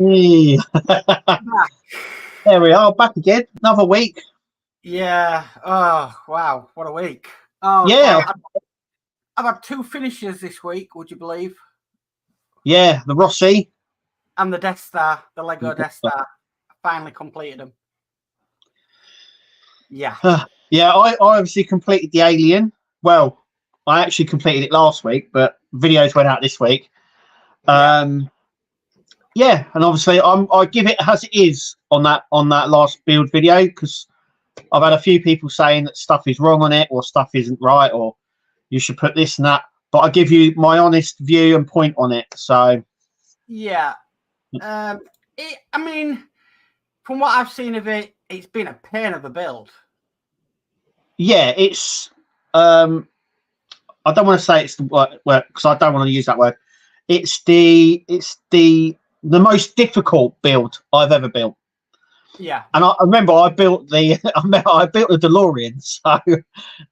Hey. There we are, back again. Another week. Yeah. Oh, wow. What a week. Oh, Yeah. I've had 2 finishes this week, would you believe? Yeah, the Rossi. And the Death Star, the Lego Death Star. I finally completed them. Yeah. Yeah, I obviously completed the Alien. Well, I actually completed it last week, but videos went out this week. Yeah, and obviously I give it as it is on that last build video, because I've had a few people saying that stuff is wrong on it or stuff isn't right or you should put this and that. But I give you my honest view and point on it. So yeah, I mean, from what I've seen of it, it's been a pain of a build. Yeah, it's I don't want to say it's the word because I don't want to use that word. It's the most difficult build I've ever built. Yeah, and I remember I built the DeLorean, so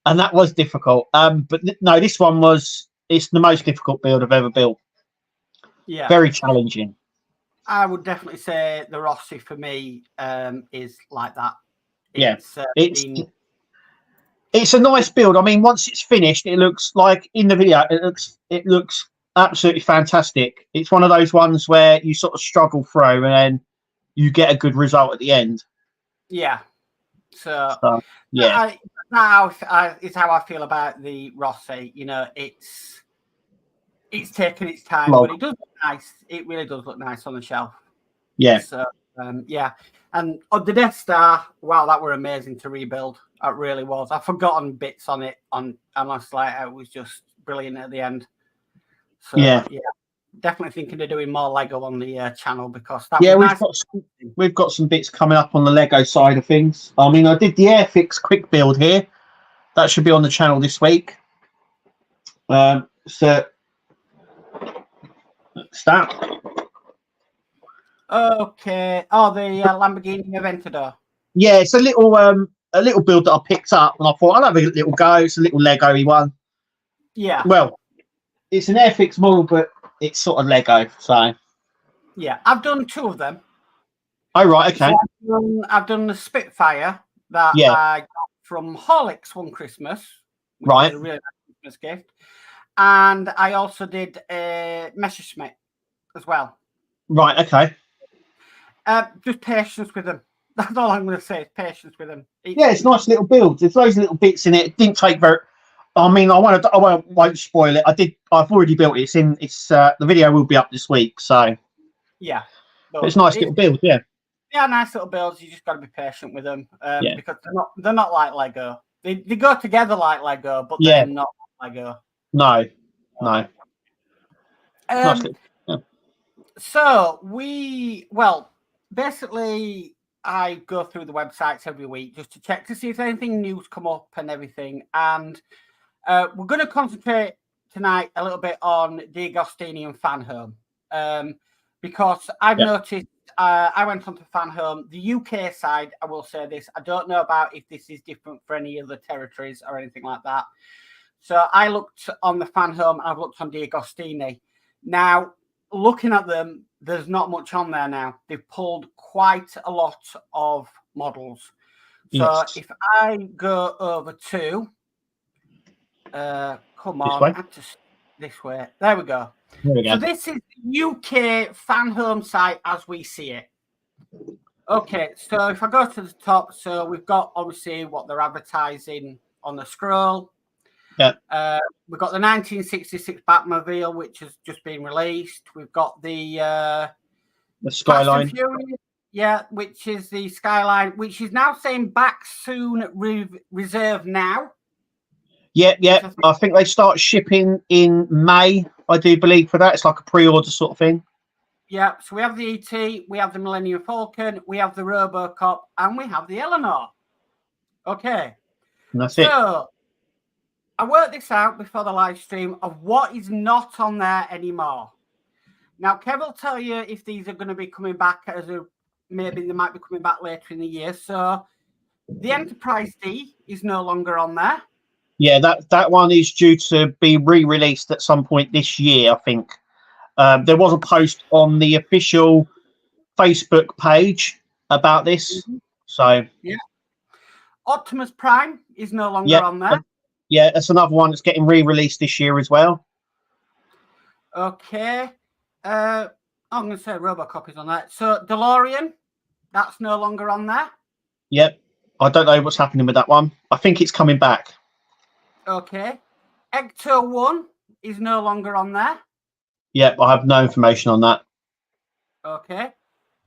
and that was difficult. But no, this one it's the most difficult build I've ever built. Yeah, very challenging. I would definitely say the Rossi for me is like that. It's a nice build. I mean, once it's finished, it looks like in the video. It looks absolutely fantastic. It's one of those ones where you sort of struggle through, and then you get a good result at the end. Yeah. So yeah, it's how I feel about the Rossi. You know, it's taken its time, but it does look nice. It really does look nice on the shelf. Yeah. So yeah, and the Death Star, wow, that were amazing to rebuild. It really was. I've forgotten bits on it. And I was like, it was just brilliant at the end. So yeah, definitely thinking of doing more Lego on the channel, because that was we've got some bits coming up on the Lego side of things. I mean, I did the Airfix quick build here. That should be on the channel this week. So start. Okay. Oh, the Lamborghini Aventador. Yeah, it's a little build that I picked up, and I thought I'll have a little go. It's a little Lego-y one. Yeah. Well, it's an Airfix model, but it's sort of Lego. So yeah, I've done 2 of them. Oh right, okay. So I've done the Spitfire that I got from Horlicks one Christmas. Right. A really nice Christmas gift. And I also did a Messerschmitt as well. Right, okay. Just patience with them. That's all I'm going to say. Is patience with them. It's nice little builds. There's those little bits in it. It didn't take very. I mean, I won't spoil it. I've already built it. The video will be up this week. So yeah, it's nice little build. Yeah. Yeah, nice little builds. You just got to be patient with them because they're not like Lego. They go together like Lego, but they're not like Lego. No. So basically, I go through the websites every week just to check to see if anything new's come up and everything. And we're going to concentrate tonight a little bit on D'Agostini and Fan Home because I've noticed. I went onto Fan Home, the UK side. I will say this: I don't know about if this is different for any other territories or anything like that. So I looked on the Fan Home. I've looked on D'Agostini. Now, looking at them, there's not much on there now. They've pulled quite a lot of models. So if I go over to, come on, this way. There we go. So this is the UK Fan Home site as we see it. Okay, so if I go to the top, so we've got obviously what they're advertising on the scroll. Yeah. We've got the 1966 Batmobile, which has just been released. We've got the Skyline. Which is the Skyline, which is now saying back soon, reserve now. Yeah. I think they start shipping in May, I do believe, for that. It's like a pre-order sort of thing. Yeah, so we have the ET, we have the Millennium Falcon, we have the RoboCop, and we have the Eleanor. Okay. And that's it. So I worked this out before the live stream of what is not on there anymore. Now, Kev will tell you if these are going to be coming back maybe they might be coming back later in the year. So the Enterprise D is no longer on there. Yeah, that one is due to be re-released at some point this year, I think. There was a post on the official Facebook page about this. So yeah, Optimus Prime is no longer yeah, on there. Yeah, that's another one that's getting re-released this year as well. Okay. I'm going to say Robocop is on that. So DeLorean, that's no longer on there. Yep. I don't know what's happening with that one. I think it's coming back. Okay. Ecto 1 is no longer on there. Yep, I have no information on that. Okay.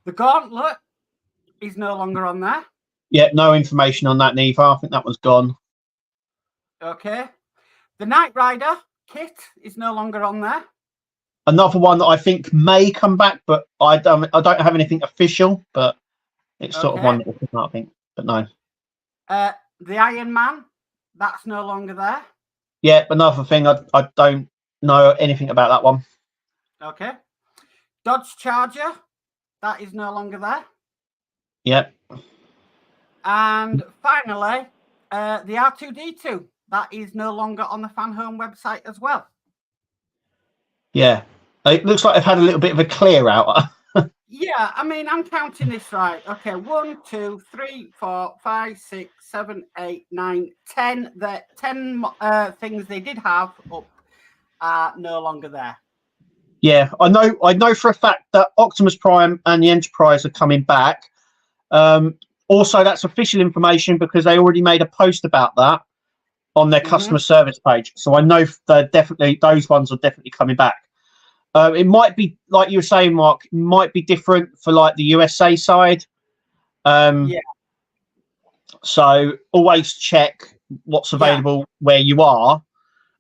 The Gauntlet is no longer on there. Yeah, no information on that neither. I think that one's gone. Okay. The Knight Rider kit is no longer on there. Another one that I think may come back, but I don't have anything official, but it's sort of one that will come out, I think. But no. The Iron Man, that's no longer there. Yeah, another thing, I don't know anything about that one. Okay. Dodge Charger, that is no longer there. Yep. And finally, the R2D2, that is no longer on the Fan Home website as well. Yeah. It looks like they've had a little bit of a clear out. Yeah, I mean, I'm counting this right. Okay, 1, 2, 3, 4, 5, 6, 7, 8, 9, 10. The 10 things they did have up are no longer there. Yeah, I know for a fact that Optimus Prime and the Enterprise are coming back. Also, that's official information because they already made a post about that on their customer service page. So I know those ones are definitely coming back. It might be, like you were saying, Mark, might be different for like the USA side. Yeah. So always check what's available where you are.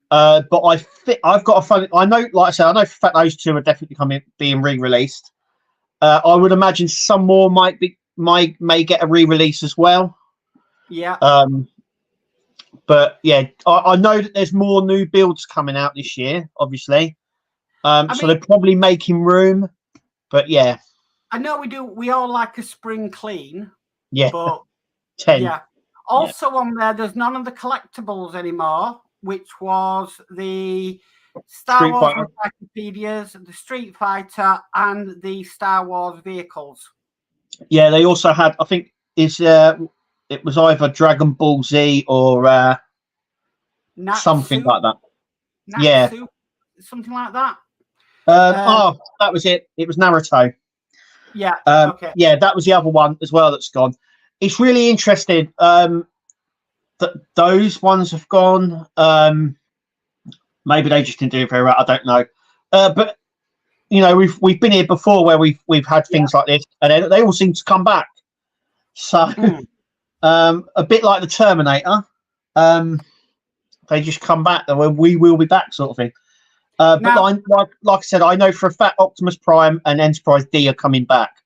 But I've got a fun. I know, like I said, I know for a fact those two are definitely being re-released. I would imagine some more may get a re-release as well. Yeah. But yeah, I know that there's more new builds coming out this year, obviously. So they're probably making room. But yeah. I know we do. We all like a spring clean. Yeah. But 10. Yeah. Also on there's none of the collectibles anymore, which was the Star Wars encyclopedias, the Street Fighter, and the Star Wars vehicles. Yeah, they also had, I think, it was either Dragon Ball Z or something like that. Natsu, yeah, something like that. That was it. It was Naruto. Yeah. Okay. Yeah, that was the other one as well that's gone. It's really interesting that those ones have gone. Maybe they just didn't do it very well. I don't know. But you know, we've been here before where we've had things like this, and they all seem to come back. So a bit like the Terminator, they just come back. We will be back, sort of thing. But like I said, I know for a fact Optimus Prime and Enterprise D are coming back.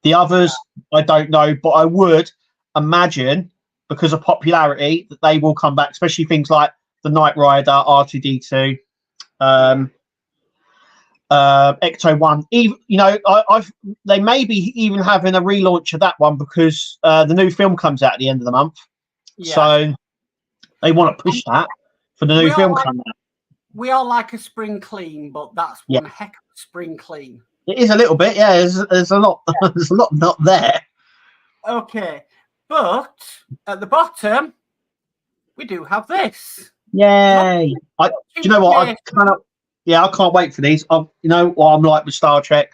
The others, I don't know, but I would imagine because of popularity that they will come back, especially things like the Knight Rider, R2D2, Ecto 1. Even, you know, they may be even having a relaunch of that one because the new film comes out at the end of the month. Yeah. So they want to push that for the new film coming out. We all like a spring clean, but that's one heck of a spring clean. It is a little bit, yeah. There's a lot. There's a lot not there. Okay, but at the bottom, we do have this. Yay! Do you know what? I can't wait for these. You know what I'm like with Star Trek.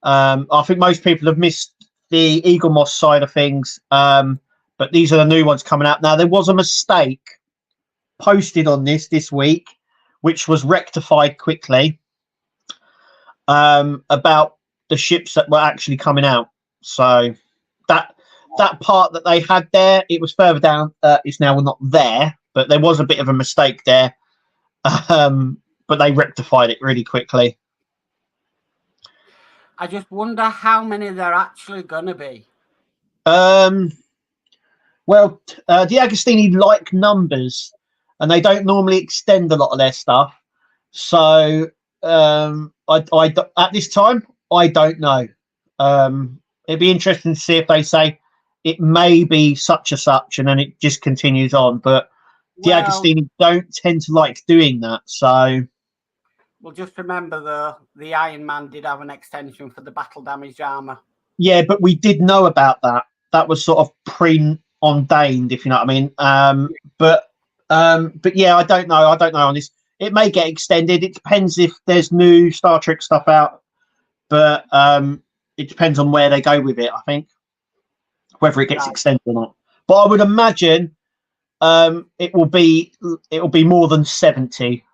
I think most people have missed the Eagle Moss side of things, but these are the new ones coming out now. There was a mistake posted on this week, which was rectified quickly, about the ships that were actually coming out. So that part that they had there, it was further down. It's now not there, but there was a bit of a mistake there. But they rectified it really quickly. I just wonder how many there actually going to be. Well, the Agostini like numbers, and they don't normally extend a lot of their stuff. So I at this time, I don't know. It'd be interesting to see if they say it may be such and such, and then it just continues on. But the Agostini don't tend to like doing that. So, well, just remember, though, the Iron Man did have an extension for the battle damaged armor. Yeah, but we did know about that. That was sort of pre-ordained, if you know what I mean. But yeah, I don't know. I don't know on this. It may get extended. It depends if there's new Star Trek stuff out. But it depends on where they go with it, I think. Whether it gets extended or not. But I would imagine it will be more than 70.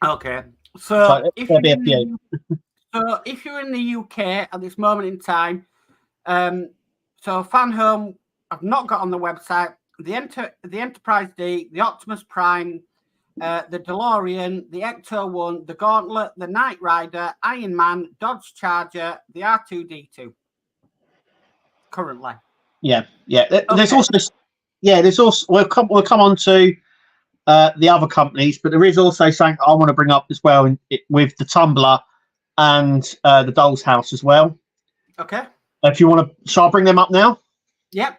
Okay. So if there'll be a few. So if you're in the UK at this moment in time, so Fan Home, I've not got on the website, the Enterprise D, the Optimus Prime, the DeLorean, the Ecto-1, the Gauntlet, the Knight Rider, Iron Man, Dodge Charger, the R2-D2. Currently. Yeah. Okay. There's also we'll come on to the other companies, but there is also something I want to bring up as well with the Tumblr and the Doll's House as well. Okay. If you want to, shall I bring them up now? Yep.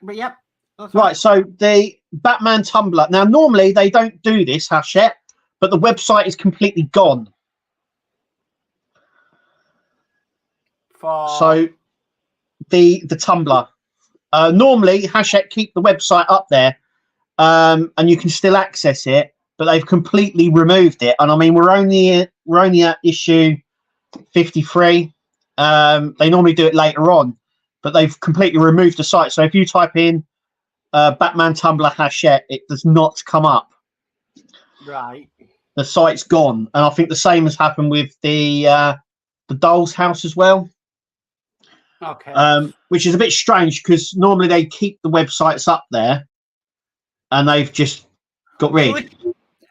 Right. So the Batman Tumblr. Now, normally they don't do this, Hachette, but the website is completely gone. So the Tumblr. Normally, Hachette keep the website up there, and you can still access it, but they've completely removed it. And I mean, we're only at issue 53. They normally do it later on, but they've completely removed the site. So if you type in Batman Tumblr Hachette, it does not come up. Right. The site's gone, and I think the same has happened with the Doll's House as well. Okay. Which is a bit strange because normally they keep the websites up there, and they've just got rid.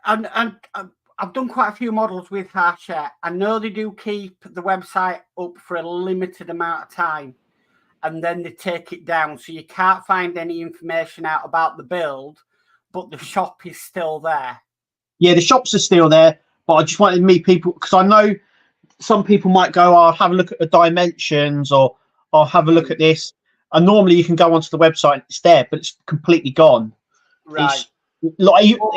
And I've done quite a few models with Hachette. I know they do keep the website up for a limited amount of time, and then they take it down, so you can't find any information out about the build, but the shop is still there. Yeah, the shops are still there, but I just wanted people, because I know some people might go, I'll have a look at the dimensions, or I'll have a look at this. And normally you can go onto the website and it's there, but it's completely gone. Right.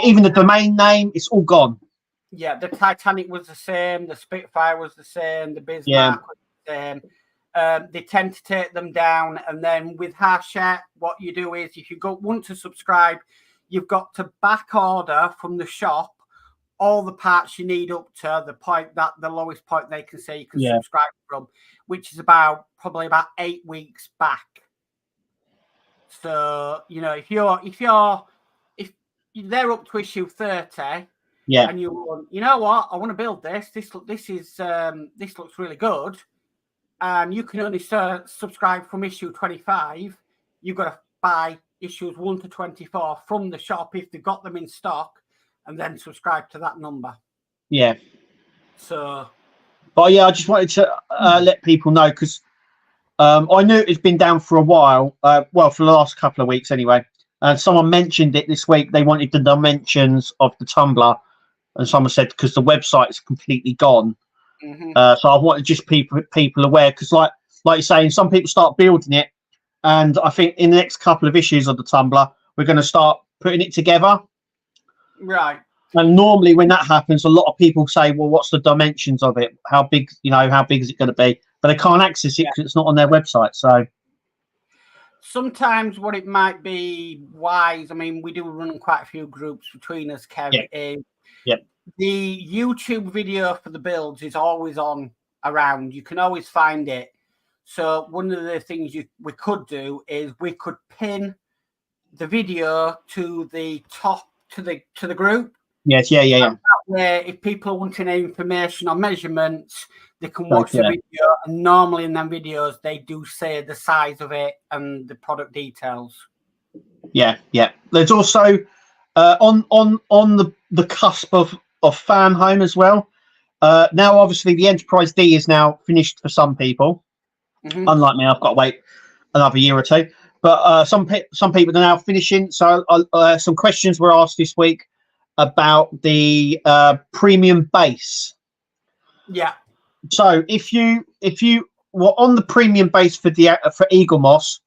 Even the domain name, it's all gone. Yeah, the Titanic was the same, the Spitfire was the same, the Bismarck was the same. They tend to take them down, and then with Hachette, what you do is if you want to subscribe, you've got to back order from the shop all the parts you need up to the point that the lowest point they can say you can subscribe from, which is probably about 8 weeks back. So if they're up to issue 30, and you want, you know what, I want to build this. This looks really good, and you can only subscribe from issue 25. You've got to buy issues 1 to 24 from the shop if they've got them in stock, and then subscribe to that number. Yeah. So. But yeah, I just wanted to let people know, because I knew it's been down for a while. Well, for the last couple of weeks anyway. And someone mentioned it this week. They wanted the dimensions of the Tumblr, and someone said because the website is completely gone. Mm-hmm. So I wanted just people aware, because like you're saying, some people start building it, and I think in the next couple of issues of the Tumblr, we're going to start putting it together. Right. And normally when that happens, a lot of people say, well, what's the dimensions of it? How big is it going to be? But they can't access it because it's not on their website. So sometimes what it might be wise, I mean, we do run quite a few groups between us, Kev. The YouTube video for the builds is always on around. You can always find it. So one of the things we could do is we could pin the video to the top to the group. Yes, yeah. That way, if people are wanting any information on measurements, they can watch the video. And normally in them videos, they do say the size of it and the product details. Yeah. There's also on the cusp of Fan Home as well. Now, obviously, the Enterprise D is now finished for some people. Mm-hmm. Unlike me, I've got to wait another year or two. But some people are now finishing. So some questions were asked this week about the premium base. Yeah. So if you were on the premium base for Eagle Moss,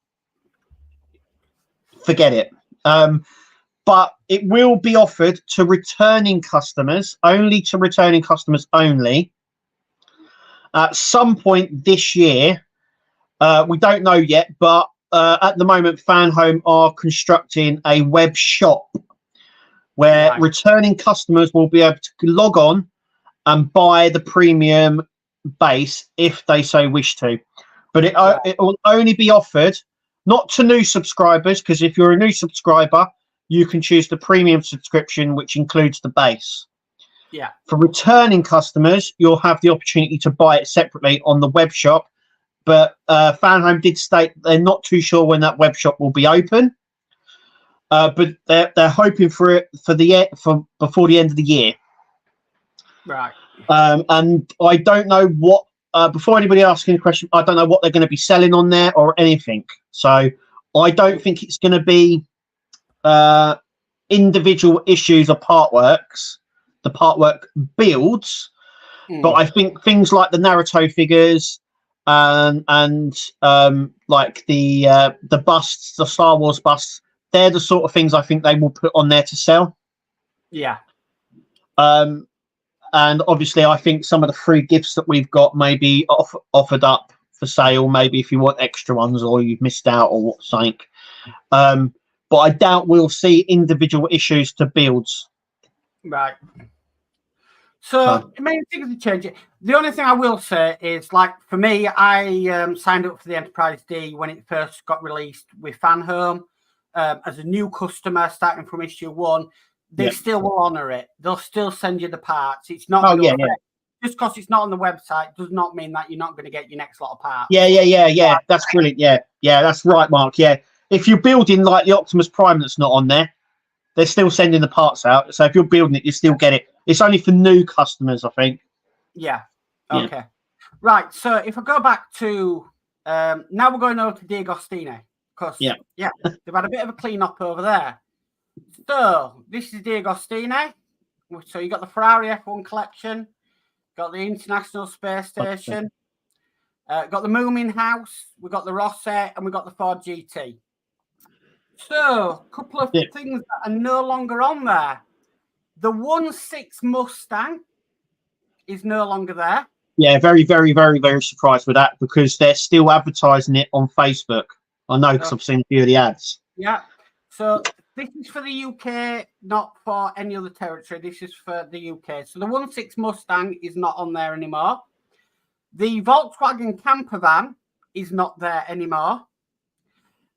forget it. But it will be offered to returning customers only. At some point this year, We don't know yet, but at the moment, FanHome are constructing a web shop where returning customers will be able to log on and buy the premium base if they so wish to. But it will only be offered not to new subscribers, because if you're a new subscriber, you can choose the premium subscription, which includes the base. Yeah. For returning customers, you'll have the opportunity to buy it separately on the web shop. But FanHome did state they're not too sure when that web shop will be open. But they're hoping for it for before the end of the year. Right. And I don't know what. Before anybody asking a question, I don't know what they're going to be selling on there or anything. So I don't think it's going to be individual issues of Partworks, the Partwork builds. But I think things like the Naruto figures and like the busts, the Star Wars busts, they're the sort of things I think they will put on there to sell. Yeah. And obviously, I think some of the free gifts that we've got may be offered up for sale, maybe if you want extra ones or you've missed out or something. But I doubt we'll see individual issues to builds. Right. So the main thing is to change it. The only thing I will say is, like, for me, I signed up for the Enterprise D when it first got released with FanHome as a new customer starting from issue 1. They still will honour it. They'll still send you the parts. It's not. Just because it's not on the website does not mean that you're not going to get your next lot of parts. Yeah. That's brilliant. Yeah, that's right, Mark. Yeah, if you're building like the Optimus Prime that's not on there, they're still sending the parts out. So if you're building it, you still get it. It's only for new customers, I think. Yeah. Okay. Yeah. Right. So if I go back to now, we're going over to D'Agostino because they've had a bit of a clean up over there. So this is D'Agostino. So you got the Ferrari F1 collection, got the International Space Station, got the Moomin House, we got the Rossi, and we got the Ford GT. So a couple of things that are no longer on there. The 1.6 Mustang is no longer there. Yeah, very, very, very, very surprised with that because they're still advertising it on Facebook. I know because I've seen a few of the ads. Yeah. So this is for the UK, not for any other territory. This is for the UK. So the 1.6 Mustang is not on there anymore. The Volkswagen camper van is not there anymore.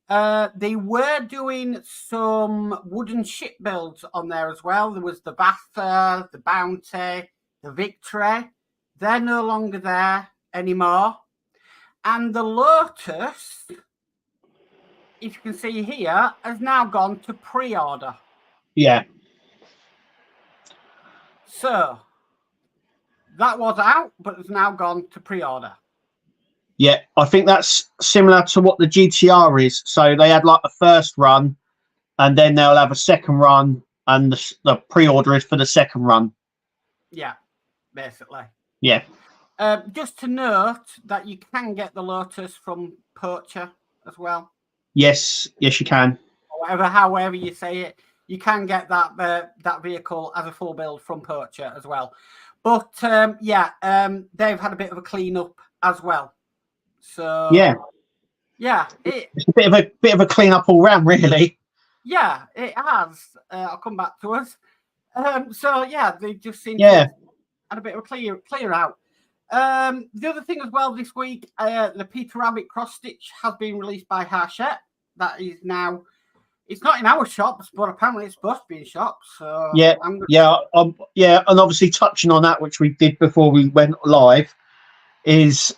They were doing some wooden ship builds on there as well. There was the Vasa, the Bounty, the Victory. They're no longer there anymore. And the Lotus, if you can see here, has now gone to pre-order. Yeah. So that was out, but it's now gone to pre-order. Yeah, I think that's similar to what the GTR is. So they had like a first run, and then they'll have a second run, and the pre-order is for the second run. Yeah, basically. Yeah. Just to note that you can get the Lotus from Poacher as well. Yes, you can. However you say it, you can get that vehicle as a full build from Poacher as well. But they've had a bit of a clean up as well. So it's a bit of a clean up all round, really. Yeah, it has. I'll come back to us. They just seem to have had a bit of a clear out. The other thing as well this week, the Peter Rabbit cross stitch has been released by Hachette. That is now, it's not in our shops, but apparently it's supposed to be in shops. So and obviously touching on that, which we did before we went live, is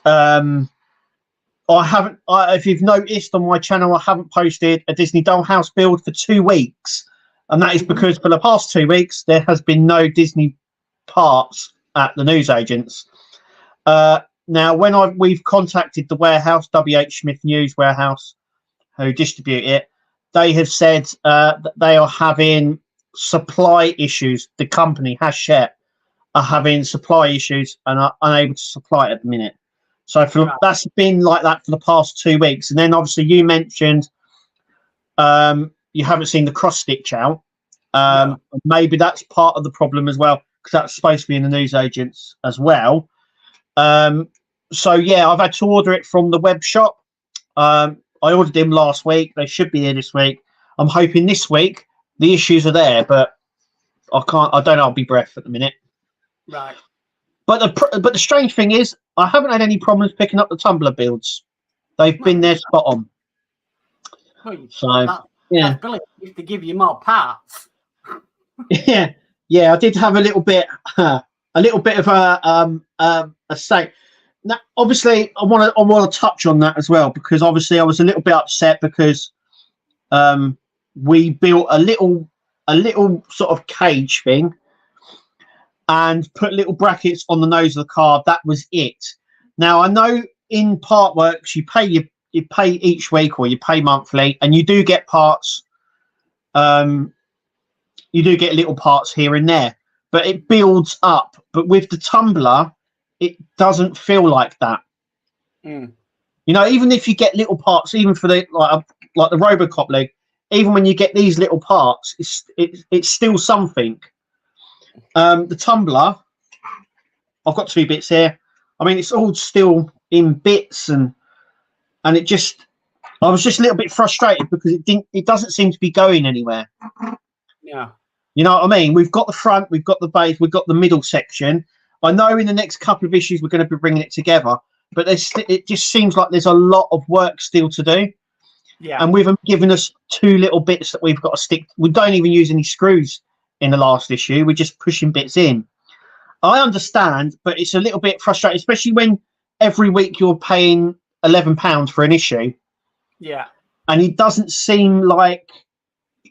if you've noticed on my channel, I haven't posted a Disney Dollhouse build for 2 weeks, and that is because for the past 2 weeks there has been no Disney parts at the newsagents. Now, when we've contacted the warehouse, WH Smith News Warehouse, who distribute it, they have said that they are having supply issues. The company, Hachette, are having supply issues and are unable to supply it at the minute. So that's been like that for the past 2 weeks. And then obviously you mentioned you haven't seen the cross stitch out. Maybe that's part of the problem as well, because that's supposed to be in the newsagents as well. I've had to order it from the web shop, I ordered them last week. They should be here this week. I'm hoping this week the issues are there, but I don't know. I'll be breath at the minute. Right. But the strange thing is, I haven't had any problems picking up the tumbler builds. They've been there spot on. Well, So that's brilliant. To give you more parts. Yeah, I did have a little bit of a say. Now, obviously, I want to touch on that as well, because obviously I was a little bit upset because we built a little sort of cage thing and put little brackets on the nose of the car. That was it. Now I know in Partworks you pay each week or you pay monthly, and you do get parts. You do get little parts here and there, but it builds up. But with the tumbler, it doesn't feel like that. You know, even if you get little parts, even for the like the Robocop leg, even when you get these little parts, it's still something. The tumbler, I've got 2 bits here. I mean, it's all still in bits, and I was just a little bit frustrated because it doesn't seem to be going anywhere. Yeah. You know what I mean? We've got the front, we've got the base, we've got the middle section. I know in the next couple of issues we're going to be bringing it together, but it just seems like there's a lot of work still to do. Yeah. And with them giving us 2 little bits that we've got to stick. We don't even use any screws in the last issue. We're just pushing bits in. I understand, but it's a little bit frustrating, especially when every week you're paying £11 for an issue. Yeah. And it doesn't seem like,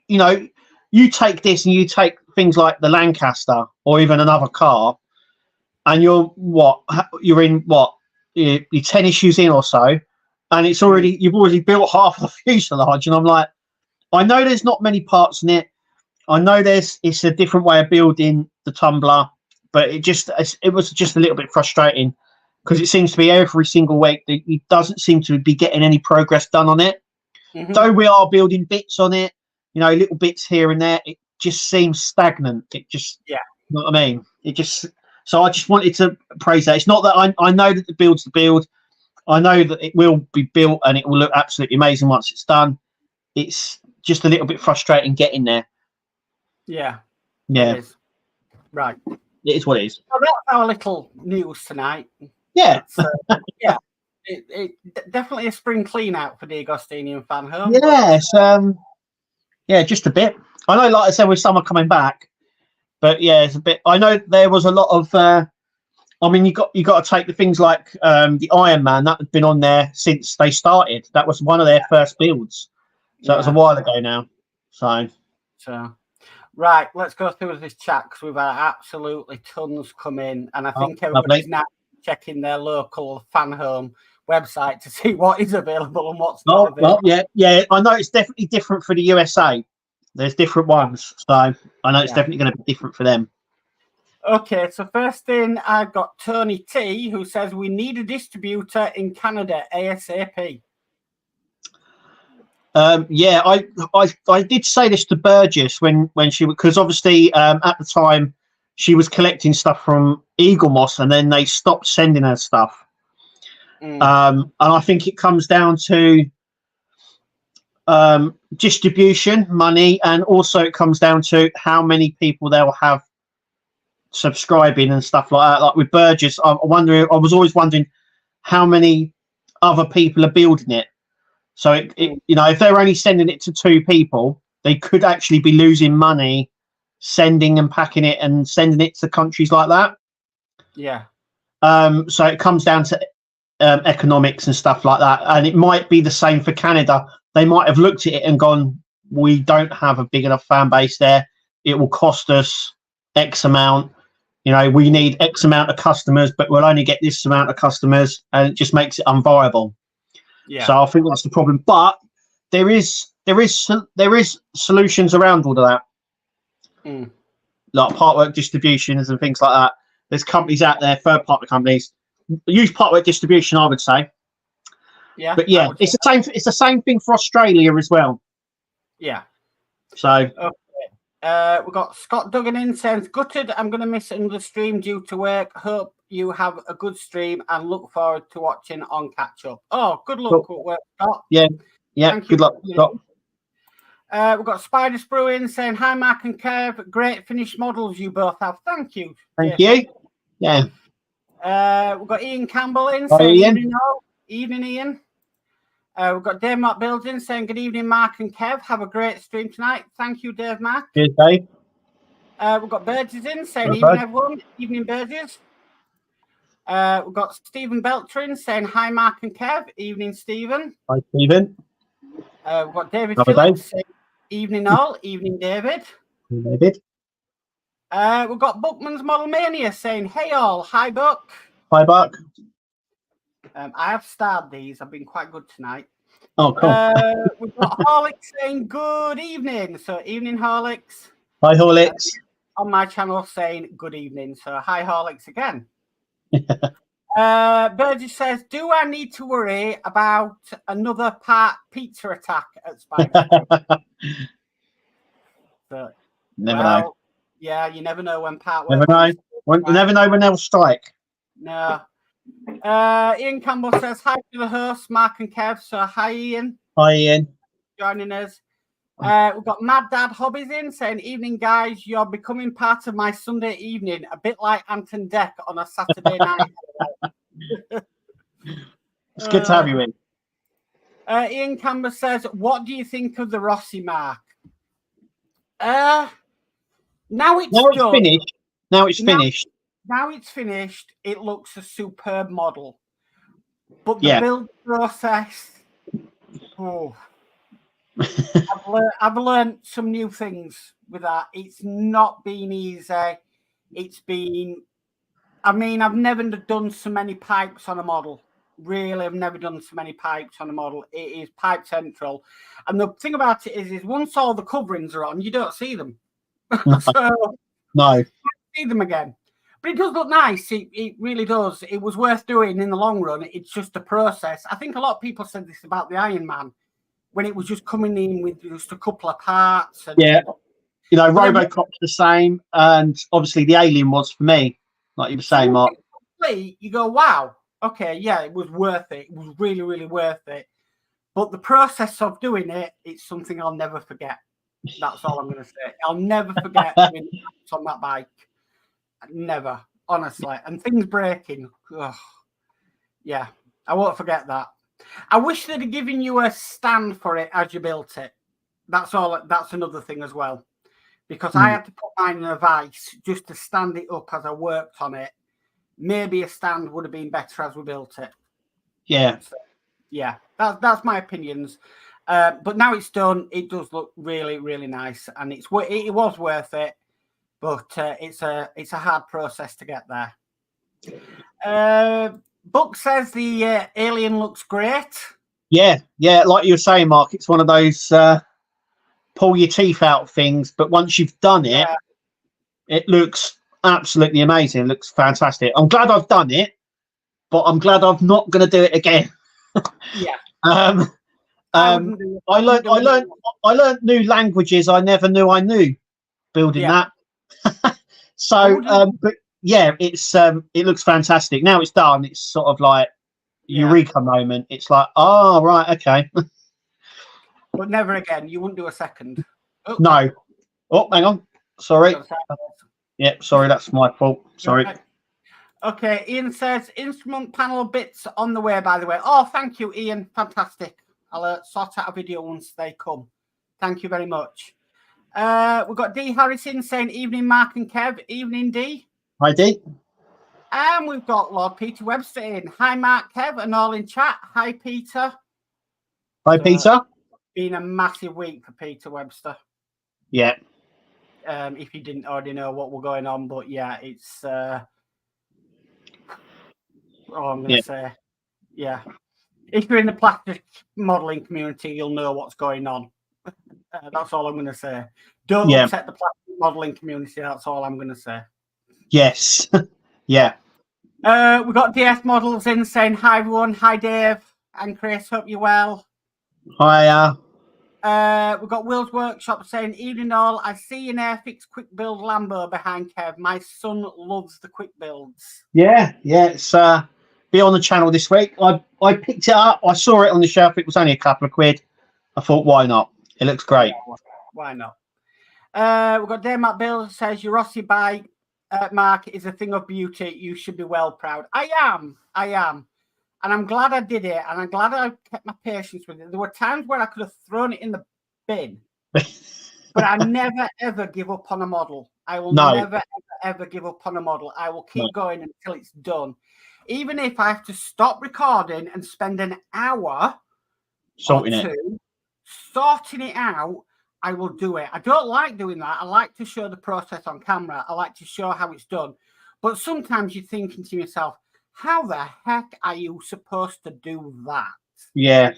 you know, you take this and you take things like the Lancaster or even another car, and you're in 10 issues in or so, and you've already built half the fuselage. And I'm like, I know there's not many parts in it. I know it's a different way of building the tumbler, but it was just a little bit frustrating because it seems to be every single week that it doesn't seem to be getting any progress done on it. Though we are building bits on it, you know, little bits here and there, it just seems stagnant. It just, you know what I mean? So I just wanted to praise that. It's not that I know that the build's the build. I know that it will be built and it will look absolutely amazing once it's done. It's just a little bit frustrating getting there. Yeah. Yeah. It is. Right. It is what it is. Well, that's our little news tonight. Yeah. Yeah. It definitely a spring clean out for the Agostinian fan home. Yes. Yeah, just a bit. I know, like I said, with summer coming back, but yeah, it's a bit. I know there was a lot of. I mean, you got to take the things like the Iron Man that had been on there since they started. That was one of their first builds, so that was a while ago now. So right, let's go through this chat because we've had absolutely tons come in, and I think everybody's now checking their local fan home website to see what is available and what's not available. Well, yeah. I know it's definitely different for the USA. There's different ones, so I know it's definitely going to be different for them. Okay, so first thing, I've got Tony T, who says we need a distributor in Canada ASAP. Yeah, I did say this to Burgess when she, because obviously at the time she was collecting stuff from Eagle Moss and then they stopped sending her stuff. And I think it comes down to distribution, money, and also it comes down to how many people they'll have subscribing and stuff like that. Like with Burgess, I was always wondering how many other people are building it. So it you know, if they're only sending it to 2 people, they could actually be losing money sending and packing it and sending it to countries like that. Yeah. So it comes down to economics and stuff like that, and it might be the same for Canada. They might have looked at it and gone, we don't have a big enough fan base there. It will cost us X amount. You know, we need X amount of customers, but we'll only get this amount of customers, and it just makes it unviable. Yeah. So I think that's the problem. But there is solutions around all of that, like Partwork distributions and things like that. There's companies out there, third-party companies. Use Partwork distribution, I would say. Yeah. But yeah, it's the same. It's the same thing for Australia as well. Yeah. So. Okay. We've got Scott Duggan in saying, gutted, I'm going to miss another stream due to work. Hope you have a good stream and look forward to watching on catch up. Oh, good luck with work, Scott. Yeah, good luck, Scott. We've got Spider Sprewing saying, hi, Mark and Kev. Great finished models you both have. Thank you. Thank you. Yeah. We've got Ian Campbell in Hi, saying, Ian. Evening, Ian. We've got Dave Mark Building saying, good evening, Mark and Kev. Have a great stream tonight. Thank you, Dave Mark. Cheers, Dave. We've got Burgess in saying, evening, everyone. Evening, Burgess. We've got Stephen Beltrin saying, hi, Mark and Kev. Evening, Stephen. Hi, Stephen. We've got David Phillips saying, evening, all. Evening, David. David. We've got Buckman's Model Mania saying, hey, all. Hi, Buck. Hi, Buck. I have starred these. I've been quite good tonight. Oh, cool. We've got Horlicks saying good evening. So, evening, Horlicks. Hi, Horlicks. On my channel saying good evening. So, hi, Horlicks again. Burgess says, do I need to worry about another part pizza attack at Spider? So, never know. Yeah, you never know when Partwork. Never know. Never know when they'll strike. No. Ian Campbell says, hi to the hosts, Mark and Kev. So, hi, Ian. Hi, Ian. Joining us. We've got Mad Dad Hobbies in saying, evening, guys. You're becoming part of my Sunday evening, a bit like Ant and Dec on a Saturday night. It's good to have you in. Ian Campbell says, what do you think of the Rossi mark? Now it's finished. Now it's finished. Now it's finished. It looks a superb model. But the build process, I've learned some new things with that. It's not been easy. It's been, I've never done so many pipes on a model. Really, I've never done so many pipes on a model. It is pipe central. And the thing about it is once all the coverings are on, you don't see them. So, no. You don't see them again. But it does look nice. It really does. It was worth doing in the long run. It's just a process. I think a lot of people said this about the Iron Man when it was just coming in with just a couple of parts. And, you know, Robocop's the same, and obviously the Alien was for me, like you were saying, Mark. You go, wow, okay, yeah, it was worth it. It was really, really worth it. But the process of doing it, it's something I'll never forget. That's all I'm going to say. I'll never forget doing on that bike. Never, honestly. And things breaking. Ugh. Yeah, I won't forget that. I wish they'd have given you a stand for it as you built it. That's all. That's another thing as well. Because I had to put mine in a vise just to stand it up as I worked on it. Maybe a stand would have been better as we built it. Yeah. So, yeah, that's my opinions. But now it's done. It does look really, really nice. And it was worth it. But it's a hard process to get there. Buck says the Alien looks great. Yeah, like you were saying, Mark, it's one of those pull your teeth out things. But once you've done it, it looks absolutely amazing. It looks fantastic. I'm glad I've done it, but I'm glad I'm not going to do it again. Yeah. I learned new languages I never knew I knew building that. So, but yeah, it looks fantastic. Now it's done. It's sort of like eureka moment. It's like, oh, right, okay. But never again. You wouldn't do a second. Oh. No. Oh, hang on. Sorry. Yeah, sorry, that's my fault. Sorry. Okay, Ian says instrument panel bits on the way, by the way. Oh, thank you, Ian. Fantastic. I'll sort out a video once they come. Thank you very much. We've got D Harrison saying evening, Mark and Kev. Evening, D. Hi, D. And we've got Lord Peter Webster in. Hi, Mark, Kev, and all in chat. Hi, Peter. Hi, Peter. Been a massive week for Peter Webster. Yeah. If you didn't already know what we're going on, but yeah, it's all I'm going to say. Yeah. If you're in the plastic modelling community, you'll know what's going on. That's all I'm going to say. Don't upset the plastic modelling community. That's all I'm going to say. Yes. Yeah. We've got DS Models in saying hi, everyone. Hi, Dave and Chris. Hope you're well. Hi. We've got Will's Workshop saying, evening all, I see an Airfix quick build Lambo behind Kev. My son loves the quick builds. Yeah, it's be on the channel this week. I picked it up. I saw it on the shelf. It was only a couple of quid. I thought, why not? It looks great. Yeah, why not? We've got Dave Matt Bill says, your Rossi bike, Mark, is a thing of beauty. You should be well proud. I am. And I'm glad I did it, and I'm glad I kept my patience with it. There were times where I could have thrown it in the bin, but I never, ever give up on a model. I will never, ever give up on a model. I will keep going until it's done. Even if I have to stop recording and spend an hour sorting it out, I will do it. I don't like doing that. I like to show the process on camera. I like to show how it's done. But sometimes you're thinking to yourself, how the heck are you supposed to do that? Yeah.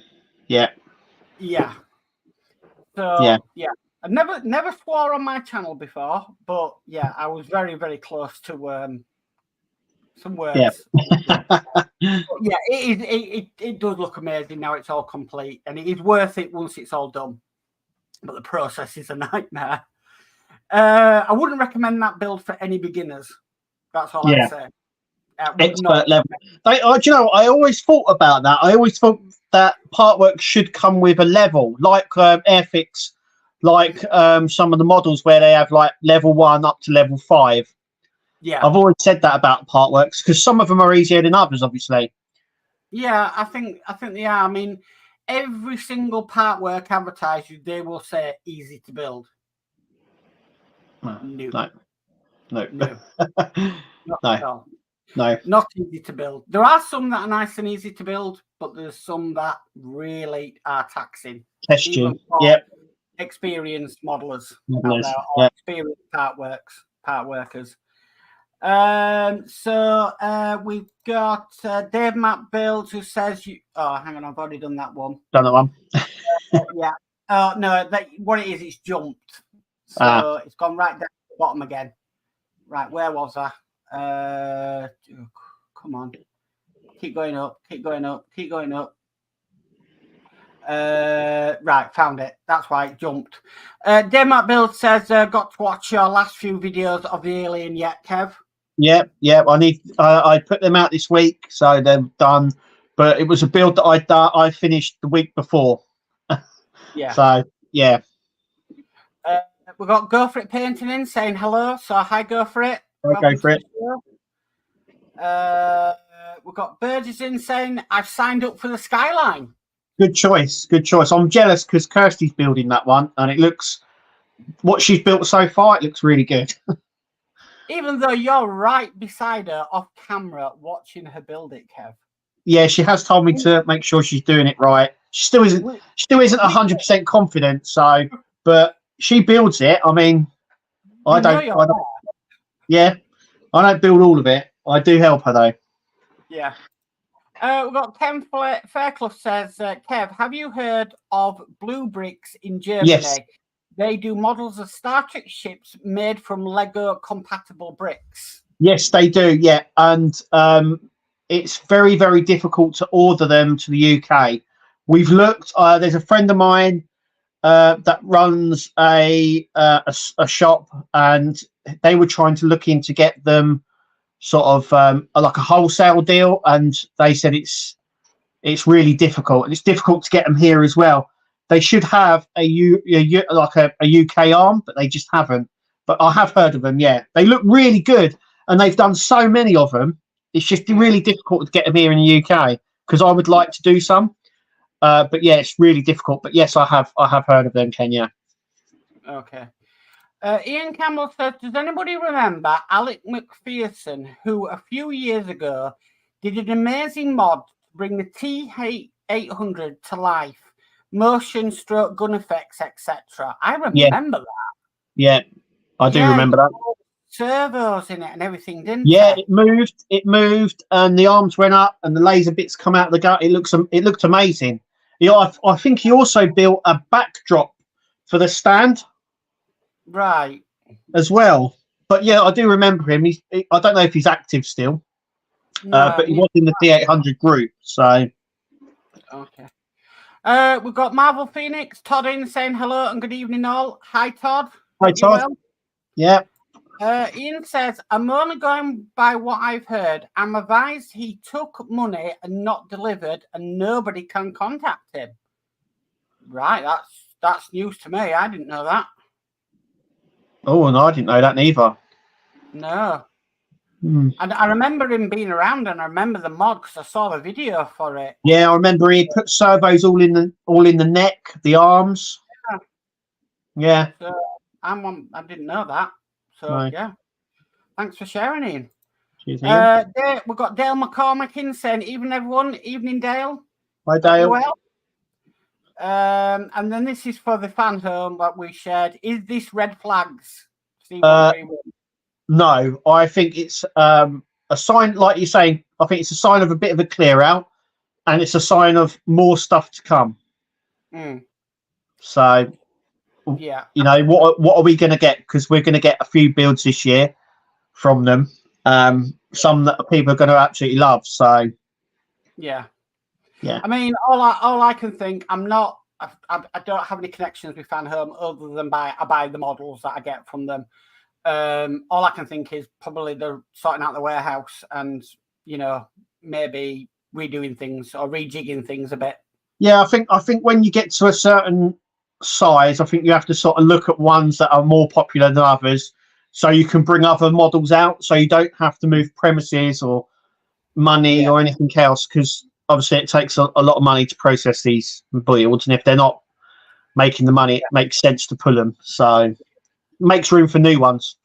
So, yeah. I never swore on my channel before, but yeah, I was very, very close to some words. It does look amazing now it's all complete, and it is worth it once it's all done. But the process is a nightmare. I wouldn't recommend that build for any beginners. That's all I'd say. Expert level. Do you know, I always thought about that. I always thought that Partwork should come with a level, like Airfix, like some of the models where they have like level 1 up to level 5. Yeah, I've always said that about Partworks because some of them are easier than others, obviously. Yeah, I think they are. I mean, every single Partwork advertiser, they will say easy to build. No. No, not easy to build. There are some that are nice and easy to build, but there's some that really are taxing. Test you. Experienced modelers. Experienced partworkers. So we've got Dave Matt Builds who says hang on, I've already done that one. Done that one. No, what it is, it's jumped. So it's gone right down to the bottom again. Right, where was I? Come on. Keep going up. Right, found it. That's why it jumped. Dave Matt Build says, got to watch your last few videos of the alien yet, Kev? Yeah. I put them out this week, so they're done. But it was a build that I finished the week before. So yeah. We've got Go For It Painting in saying hello. So hi, Go For It. Go for it. We've got Burgess in saying I've signed up for the Skyline. Good choice. I'm jealous because Kirsty's building that one, and it looks what she's built so far. It looks really good. Even though you're right beside her off camera watching her build it, Kev. Yeah, she has told me to make sure she's doing it right. She still isn't 100% confident. So, but she builds it. I mean, I don't. Yeah, I don't build all of it. I do help her though. Yeah. We've got Ken Fairclough says, Kev, have you heard of Blue Bricks in Germany? Yes. They do models of Star Trek ships made from Lego compatible bricks. Yes, they do. Yeah, and it's very, very difficult to order them to the UK. We've looked. There's a friend of mine that runs a shop, and they were trying to look in to get them sort of like a wholesale deal, and they said it's really difficult, and it's difficult to get them here as well. They should have a UK arm, but they just haven't. But I have heard of them. Yeah, they look really good, and they've done so many of them. It's just really difficult to get them here in the UK because I would like to do some, but yeah, it's really difficult. But yes, I have heard of them, Kenya. Okay. Ian Campbell says, does anybody remember Alec McPherson, who a few years ago did an amazing mod to bring the T800 to life, motion, stroke, gun effects, etc.? I remember that. Yeah, I do remember that. Servos in it and everything, didn't it? It moved, and the arms went up, and the laser bits come out of the gun. It looked amazing. Yeah, I think he also built a backdrop for the stand. Right. As well. But yeah, I do remember him. I don't know if he's active still, but he was in the T800 group. So. Okay. We've got Marvel Phoenix, Todd in saying hello and good evening all. Hi, Todd. Hi, Hope you're Todd. well. Yeah. Ian says, I'm only going by what I've heard. I'm advised he took money and not delivered and nobody can contact him. Right, that's news to me. I didn't know that. Oh, no, I didn't know that neither. No. Hmm. And I remember him being around, and I remember the mod because I saw the video for it. Yeah, I remember he put servos all in the neck, the arms. Yeah. So I didn't know that. So No. yeah, thanks for sharing, Ian. Cheers, Ian. We've got Dale McCormick in saying, "Evening, everyone. Evening, Dale. Hi, Dale. Well. And then this is for the fan home that we shared. Is this red flags? No, I think it's a sign, like you're saying. I think it's a sign of a bit of a clear out, and it's a sign of more stuff to come. So, yeah, you know, what are we going to get? Because we're going to get a few builds this year from them. Some that people are going to absolutely love. So, yeah. I mean, all I can think. I don't have any connections with Fan Home other than I buy the models that I get from them. All I can think is probably they're sorting out the warehouse and, you know, maybe redoing things or rejigging things a bit. Yeah, I think when you get to a certain size, I think you have to sort of look at ones that are more popular than others, so you can bring other models out, so you don't have to move premises or money or anything else, because obviously it takes a lot of money to process these builds, and if they're not making the money, it makes sense to pull them. So it makes room for new ones.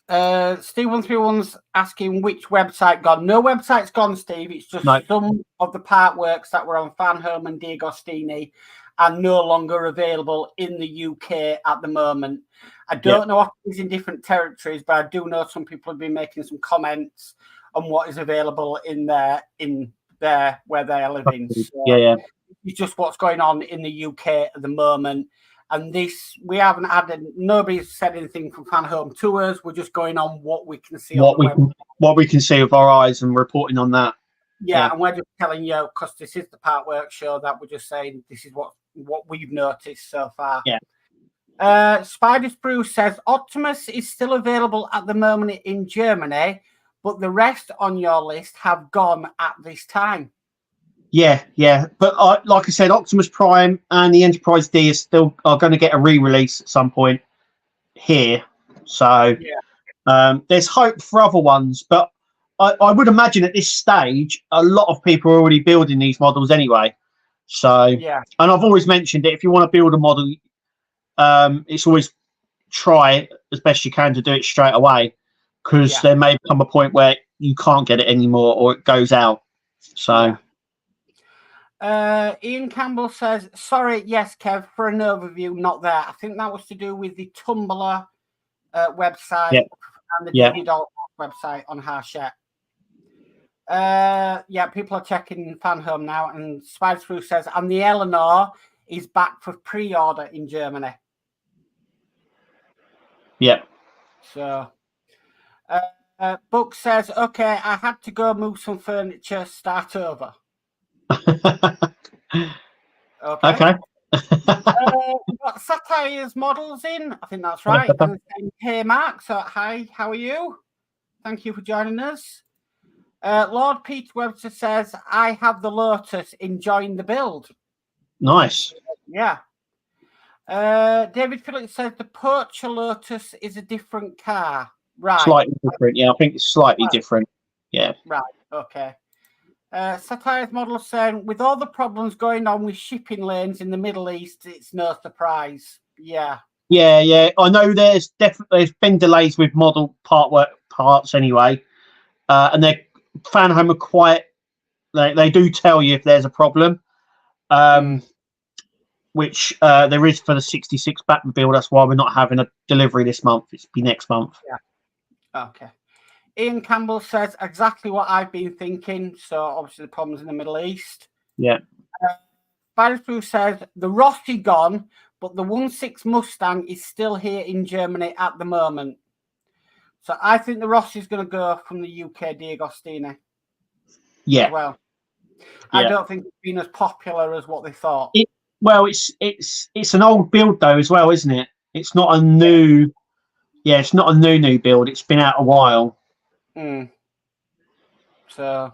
Steve131's asking which website gone. No website's gone, Steve. It's just some of the Partworks that were on Fan Home and D'Agostini are no longer available in the UK at the moment. I don't know what is in different territories, but I do know some people have been making some comments on what is available in there where they are living. So it's just what's going on in the UK at the moment. And this, we haven't had nobody's said anything from Fan Home to us. We're just going on what we can see what we can see with our eyes and reporting on that. Yeah, and we're just telling you, because this is the Partwork show, that we're just saying this is what we've noticed so far. Yeah. Spider Sprue says Optimus is still available at the moment in Germany, but the rest on your list have gone at this time. Yeah. But like I said, Optimus Prime and the Enterprise D are going to get a re-release at some point here. So there's hope for other ones, but I would imagine at this stage, a lot of people are already building these models anyway. So, and I've always mentioned it, if you want to build a model, it's always try as best you can to do it straight away, because there may come a point where you can't get it anymore or it goes out. So, Ian Campbell says, sorry, yes, Kev, for an overview, not there. I think that was to do with the Tumblr website and the Digital website on Hachette. People are checking Fan Home now, and Spider Sprue says, and the Eleanor is back for pre-order in Germany. Yeah. So, Book says, okay, I had to go move some furniture, start over. Okay. We've got Satire's models in. I think that's right. And hey, Mark. So, hi, how are you? Thank you for joining us. Lord Peter Webster says, I have the Lotus, enjoying the build. Nice. Yeah. David Phillips says the Porsche Lotus is a different car. Right. Slightly different. Yeah, I think it's slightly different. Yeah. Right. Okay. Satire's model saying, with all the problems going on with shipping lanes in the Middle East, it's no surprise. Yeah. I know there's been delays with model parts anyway, and their Fan Home are quite. They do tell you if there's a problem, which there is for the 66 Batmobile. That's why we're not having a delivery this month. It's be next month. Yeah. Okay. Ian Campbell says exactly what I've been thinking. So obviously the problems in the Middle East. Yeah. Spider Sprue says the Rossi gone, but the 1.6 Mustang is still here in Germany at the moment. So I think the Rossi is going to go from the UK D'Agostini. Yeah. As well. I don't think it's been as popular as what they thought. Well, it's an old build though as well, isn't it? It's not a new. Yeah, it's not a new build. It's been out a while. Mm. So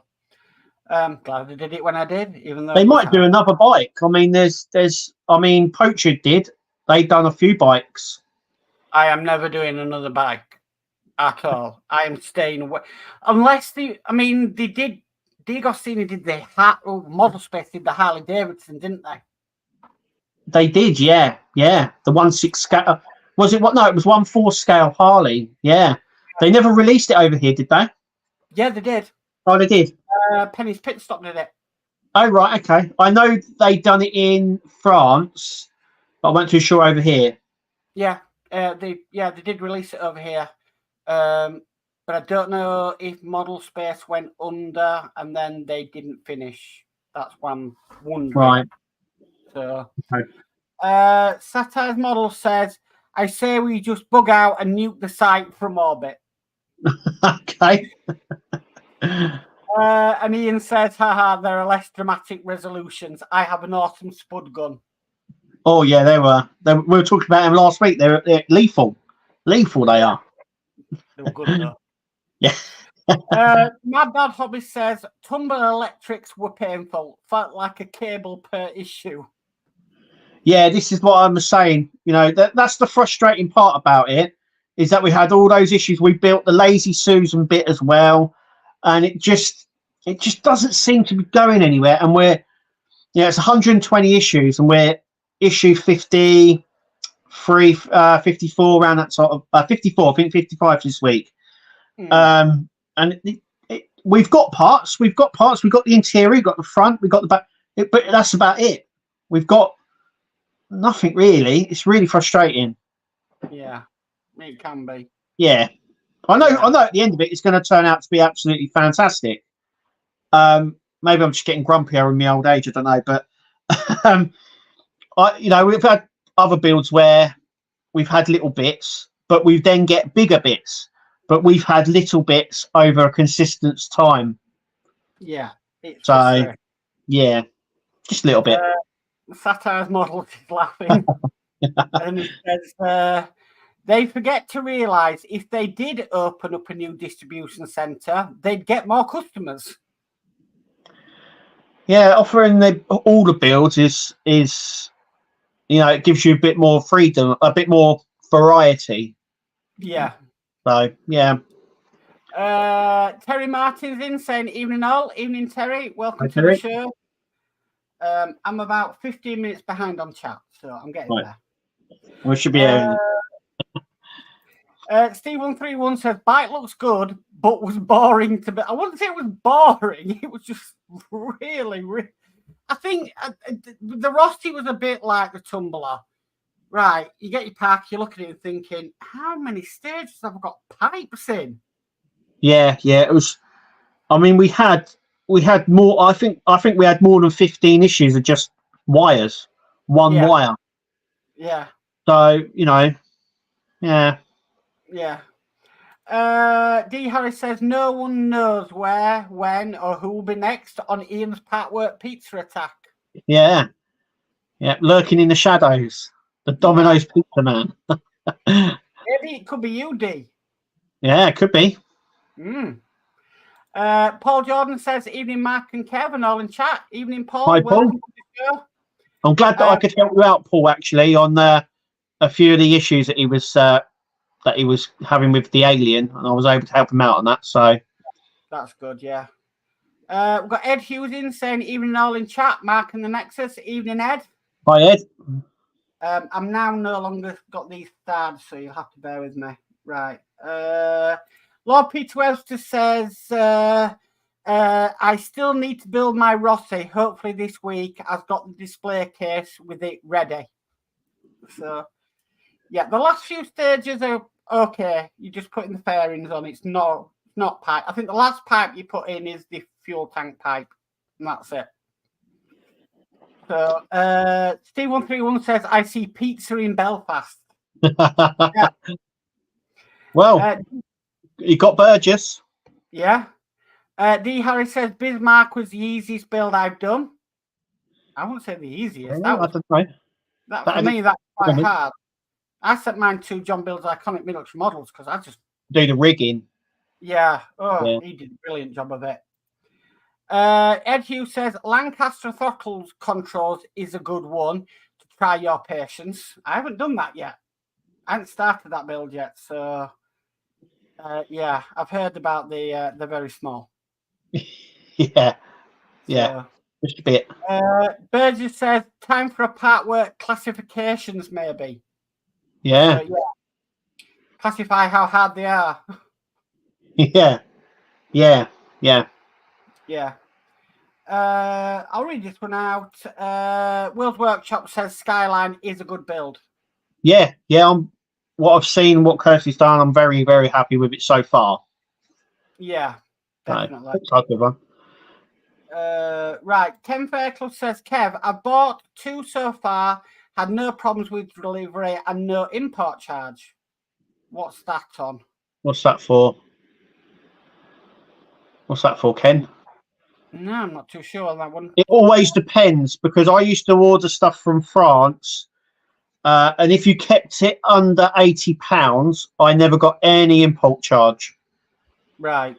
glad I did it when I did, even though They might do another bike. I mean, Poacher did. They've done a few bikes. I am never doing another bike at all. I am staying away unless they did. D'Agostini did the Model Space did the Harley Davidson, didn't they? They did, yeah. The 1/6 scale. Was it what? No, it was 1/4 scale Harley. Yeah. They never released it over here, did they? Yeah, they did. Oh, they did. Penny's Pit Stop did it. Oh, right. Okay. I know they done it in France, but I wasn't too sure over here. Yeah. They did release it over here. But I don't know if Model Space went under and then they didn't finish. That's what I'm wondering. Right. So, okay. Satire's Model says, I say we just bug out and nuke the site from orbit. Okay. And Ian says, haha, there are less dramatic resolutions. I have an awesome spud gun. Oh, yeah, they were. We were talking about them last week. They're lethal. Lethal, they are. They were good, though. Yeah. My Bad Hobby says, Tumble electrics were painful. Felt like a cable per issue. Yeah, this is what I was saying. You know, that's the frustrating part about it, is that we had all those issues. We built the Lazy Susan bit as well, and it just doesn't seem to be going anywhere. And it's 120 issues, and we're issue 53, 54, around that sort of 54. I think 55 this week. And we've got parts. We've got the interior, we've got the front, we've got the back, but that's about it. We've got nothing really. It's really frustrating. Yeah, it can be. Yeah, I know. At the end of it, it's going to turn out to be absolutely fantastic. Maybe I'm just getting grumpier in my old age. I don't know, but we've had other builds where we've had little bits, but we then get bigger bits. But we've had little bits over a consistent time. Yeah. So, yeah, just a little bit. Satire's Model is laughing. And he says, they forget to realise if they did open up a new distribution centre, they'd get more customers. Yeah, offering all the builds is it gives you a bit more freedom, a bit more variety. Yeah. So, yeah. Terry Martin's in saying, evening all. Evening, Terry. Welcome to Terry. the show. I'm about 15 minutes behind on chat, so I'm getting there. We should be Steve131 says, bike looks good, but was boring to be. I wouldn't say it was boring. It was just really. I think the Rossi was a bit like the Tumbler. Right, you get your pack, you look at it and thinking, how many stages have I got pipes in? Yeah, it was. I mean, we had more. I think we had more than 15 issues of just wires, one wire. Yeah. So yeah. Yeah. D. Harris says no one knows where, when, or who will be next on Ian's Partwork pizza attack. Yeah, lurking in the shadows, the Domino's pizza man. Maybe it could be you, D. Yeah, it could be. Paul Jordan says, evening, Mark and Kevin, all in chat. Evening, Paul. Hi, Paul. To the show. I'm glad that I could help you out, Paul, actually, on a few of the issues that he was having with the alien, and I was able to help him out on that. So that's good, yeah. We've got Ed Hughes in saying, evening, all in chat. Mark and the Nexus. Evening, Ed. Hi, Ed. I'm now no longer got these stars, so you'll have to bear with me. Right. Lord Peter Webster says, I still need to build my Rossi. Hopefully this week I've got the display case with it ready. So, yeah, the last few stages are okay. You're just putting the fairings on. It's not pipe. I think the last pipe you put in is the fuel tank pipe, and that's it. So, Steve131 says, I see pizza in Belfast. Yeah. Well, you got Burgess. Yeah. D. Harris says, Bismarck was the easiest build I've done. I wouldn't say the easiest. I don't know. For me, that's quite hard. I set mine to John Bill's iconic military models because I just do the rigging. Yeah. Oh, he did a brilliant job of it. Ed Hughes says Lancaster throttle controls is a good one to try your patience. I haven't done that yet. I haven't started that build yet, so yeah, I've heard about the very small. Yeah, just a bit. Burgess says time for a Partwork classifications, maybe. Yeah. So, yeah. Classify how hard they are. Yeah. I'll read this one out. Will's Workshop says Skyline is a good build. Yeah. What I've seen, what Kirsty's done, I'm very, very happy with it so far. Yeah, definitely. That's a good one. Right, 10 Fair Club says, Kev, I bought 2 so far, had no problems with delivery and no import charge. What's that on? What's that for? Ken? No, I'm not too sure on that one. It always depends, because I used to order stuff from France, and if you kept it under £80, I never got any import charge. Right.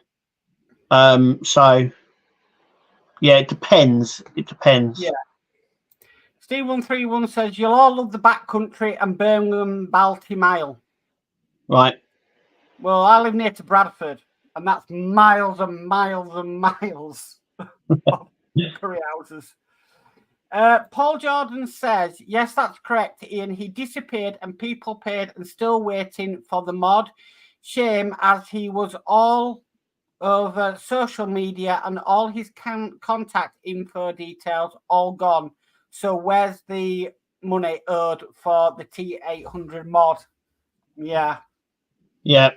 So yeah, it depends. Yeah. Steve131 says you'll all love the backcountry and Birmingham Balti Mile. Right. Well, I live near to Bradford, and that's miles and miles and miles of curry houses. Paul Jordan says, yes, that's correct, Ian. He disappeared and people paid and still waiting for the mod. Shame, as he was all over social media and all his contact info details all gone. So where's the money owed for the T800 mod? Yeah. Dave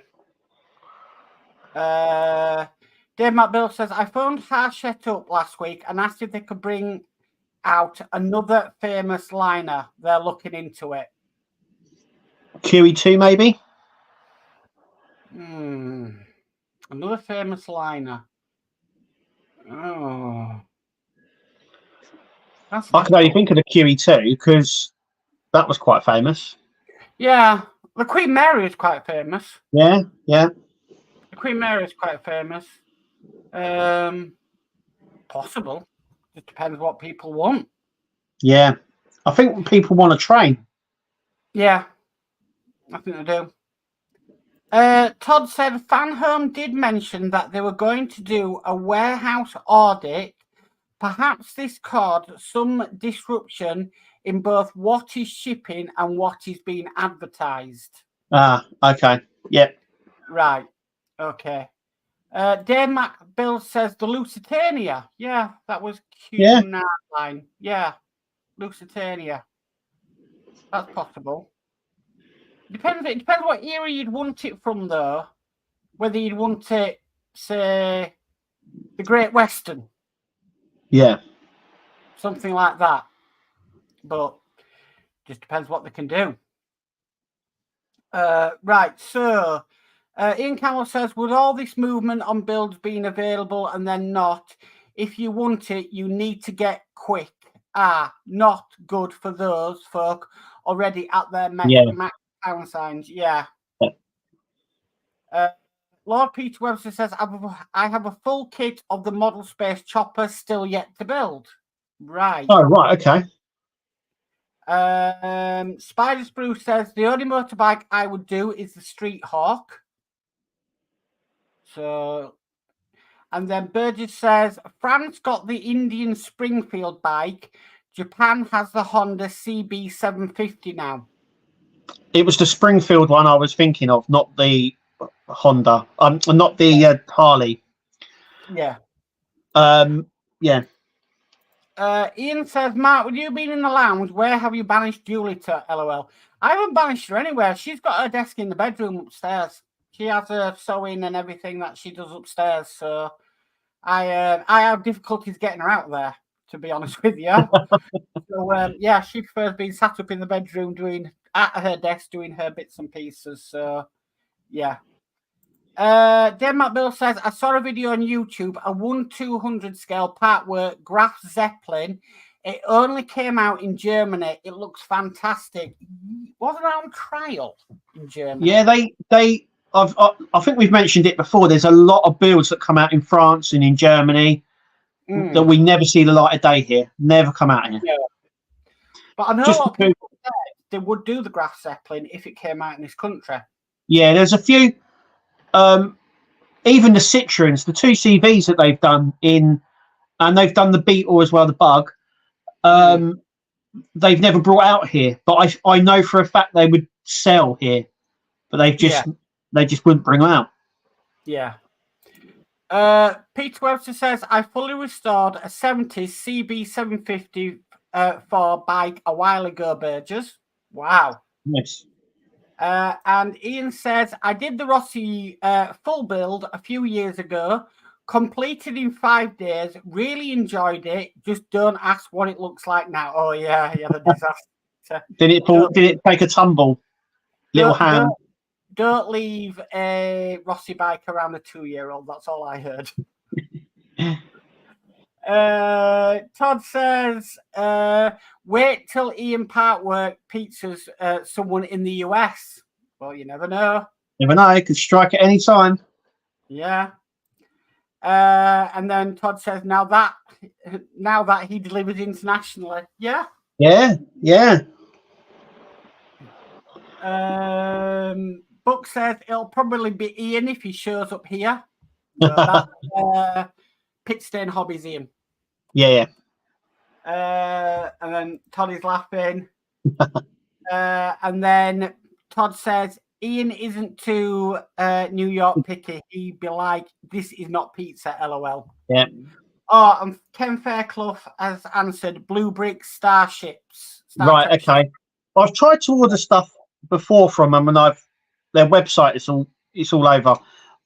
McBill says, I phoned Hachette up last week and asked if they could bring out another famous liner. They're looking into it. QE2 maybe? Another famous liner. Oh. I can only think of the QE2 because that was quite famous. Yeah. The Queen Mary is quite famous. Yeah. The Queen Mary is quite famous. Possible. It depends what people want. Yeah. I think people want to train. Yeah. I think they do. Todd said Fanhome did mention that they were going to do a warehouse audit. Perhaps this caused some disruption in both what is shipping and what is being advertised. Okay. Yeah. Right. Okay. Dave McBill says the Lusitania. Yeah, that was Q9 line. Yeah, Lusitania. That's possible. It depends what era you'd want it from, though. Whether you'd want it, say, the Great Western. Yeah. Something like that. But just depends what they can do. Right, so Ian Campbell says, would all this movement on builds being available and then not? If you want it, you need to get quick. Not good for those folk already at their max pound signs. Yeah. Lord Peter Webster says, I have a full kit of the model space chopper still yet to build. Right. Oh, right. Okay. Spider Spruce says, the only motorbike I would do is the Street Hawk. So, and then Burgess says, France got the Indian Springfield bike. Japan has the Honda CB750 now. It was the Springfield one I was thinking of, not the Honda. Not the Harley. Yeah. Yeah. Ian says, Mark, with you being in the lounge, where have you banished Julie to? LOL. I haven't banished her anywhere. She's got her desk in the bedroom upstairs. She has her sewing and everything that she does upstairs. So I have difficulties getting her out there, to be honest with you. So yeah, she prefers being sat up in the bedroom at her desk doing her bits and pieces. So yeah. Dave McBill says, I saw a video on YouTube, a 1/200 scale Partwork Graf Zeppelin It only came out in Germany. It looks fantastic. Wasn't it on trial in Germany? Yeah, I think we've mentioned it before. There's a lot of builds that come out in France and in Germany that we never see the light of day here. Never come out here. Yeah. But I know a lot of people said they would do the Graf Zeppelin if it came out in this country. Yeah, there's a few. Even the Citroens, the 2 CVs that they've done and they've done the Beetle as well, the Bug. They've never brought out here, but I know for a fact they would sell here, but they just wouldn't bring them out. Yeah. Peter Webster says, I fully restored a 70s CB750 bike a while ago, Burgess. Wow. Nice. And Ian says, I did the Rossi full build a few years ago, completed in 5 days, really enjoyed it. Just don't ask what it looks like now. Oh, yeah, he had a disaster. Did it take a tumble? Little hand. Don't leave a Rossi bike around a 2-year-old. That's all I heard. Todd says, wait till Ian Partwork pizzas someone in the US. Well, you never know. Never know. It could strike at any time. Yeah. And then Todd says, now that he delivers internationally. Yeah. Yeah. Yeah. Book says it'll probably be Ian if he shows up here. So that's Pitstain Hobbies Ian. Yeah. And then Todd is laughing. And then Todd says Ian isn't too New York picky. He'd be like, this is not pizza, LOL. Yeah. Oh, and Ken Fairclough has answered Blue Brick Starships. Right, okay. I've tried to order stuff before from them, and their website is all over.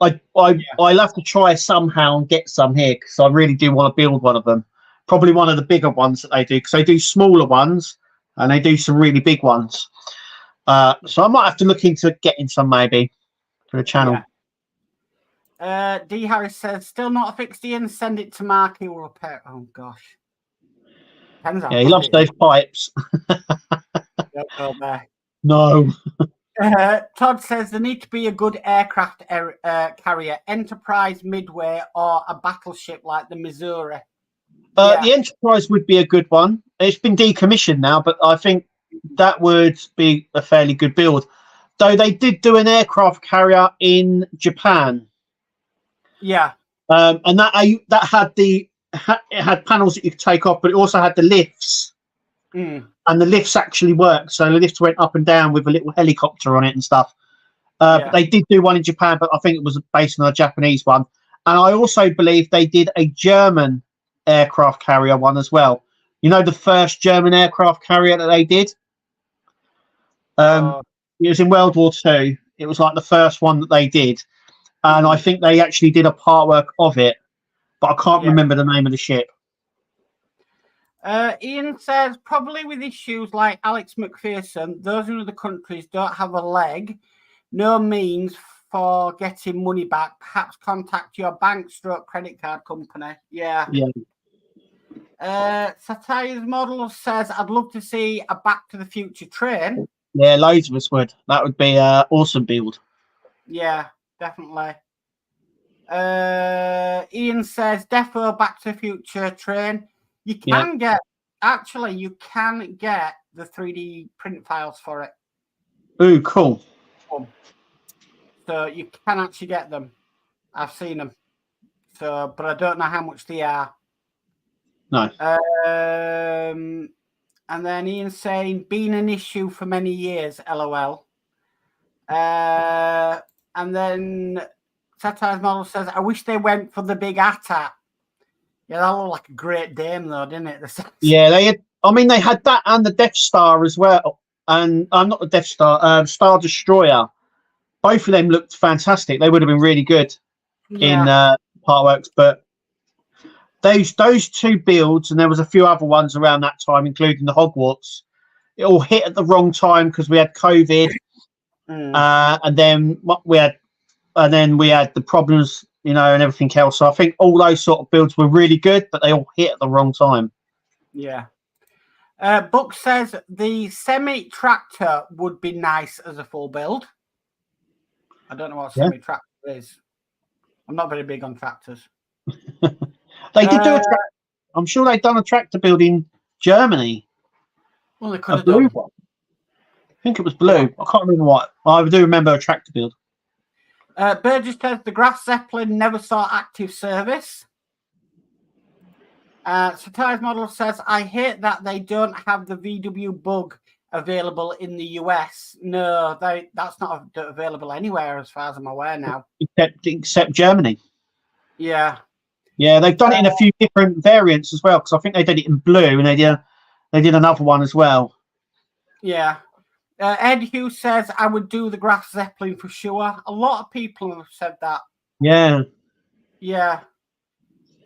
I'll have to try somehow and get some here because I really do want to build one of them. Probably one of the bigger ones that they do, because they do smaller ones and they do some really big ones. So I might have to look into getting some maybe for the channel. Yeah. D. Harris says, still not a fixed Ian, send it to Mark, he will repair. Oh gosh. Yeah, he loves those pipes. Don't go there. No. Todd says there need to be a good aircraft carrier, Enterprise, Midway, or a battleship like the Missouri. The Enterprise would be a good one. It's been decommissioned now, but I think that would be a fairly good build. Though they did do an aircraft carrier in Japan. Yeah. And that had it had panels that you could take off, but it also had the lifts. And the lifts actually worked. So the lifts went up and down with a little helicopter on it and stuff. But they did do one in Japan, but I think it was based on a Japanese one. And I also believe they did a German aircraft carrier one as well. You know, the first German aircraft carrier that they did? It was in World War II. It was like the first one that they did. And I think they actually did a part work of it. But I can't remember the name of the ship. Ian says, probably with issues like Alex McPherson, those in other countries don't have a leg, no means for getting money back. Perhaps contact your bank / credit card company. Yeah. Satires Model says, I'd love to see a Back to the Future train. Yeah, loads of us would. That would be an awesome build. Yeah, definitely. Ian says, defo Back to the Future train. You can get the 3D print files for it. Ooh, cool. So you can actually get them. I've seen them. So, but I don't know how much they are. No. And then Ian's saying, been an issue for many years, LOL. And then Satires Model says, I wish they went for the big ATAT. Yeah, that looked like a Great Dane, though, didn't it? Yeah, they had that and the Death Star as well. And not the Death Star, Star Destroyer. Both of them looked fantastic. They would have been really good in Partworks. But those two builds, and there was a few other ones around that time, including the Hogwarts, it all hit at the wrong time because we had COVID. And then we had the problems, you know, and everything else. So I think all those sort of builds were really good, but they all hit at the wrong time. Yeah. Book says the semi-tractor would be nice as a full build. I don't know what semi-tractor is. I'm not very big on tractors. They did do a tractor. I'm sure they've done a tractor build in Germany. Well, they could have blue done one. I think it was blue. I can't remember what. I do remember a tractor build. Burgess says the Graf Zeppelin never saw active service. Satires Model says, I hate that they don't have the VW bug available in the US. No, that's not available anywhere as far as I'm aware now. Except Germany. Yeah. Yeah, they've done it in a few different variants as well, because I think they did it in blue and they did another one as well. Yeah. Ed Hughes says, I would do the Graf Zeppelin for sure. A lot of people have said that. Yeah. Yeah.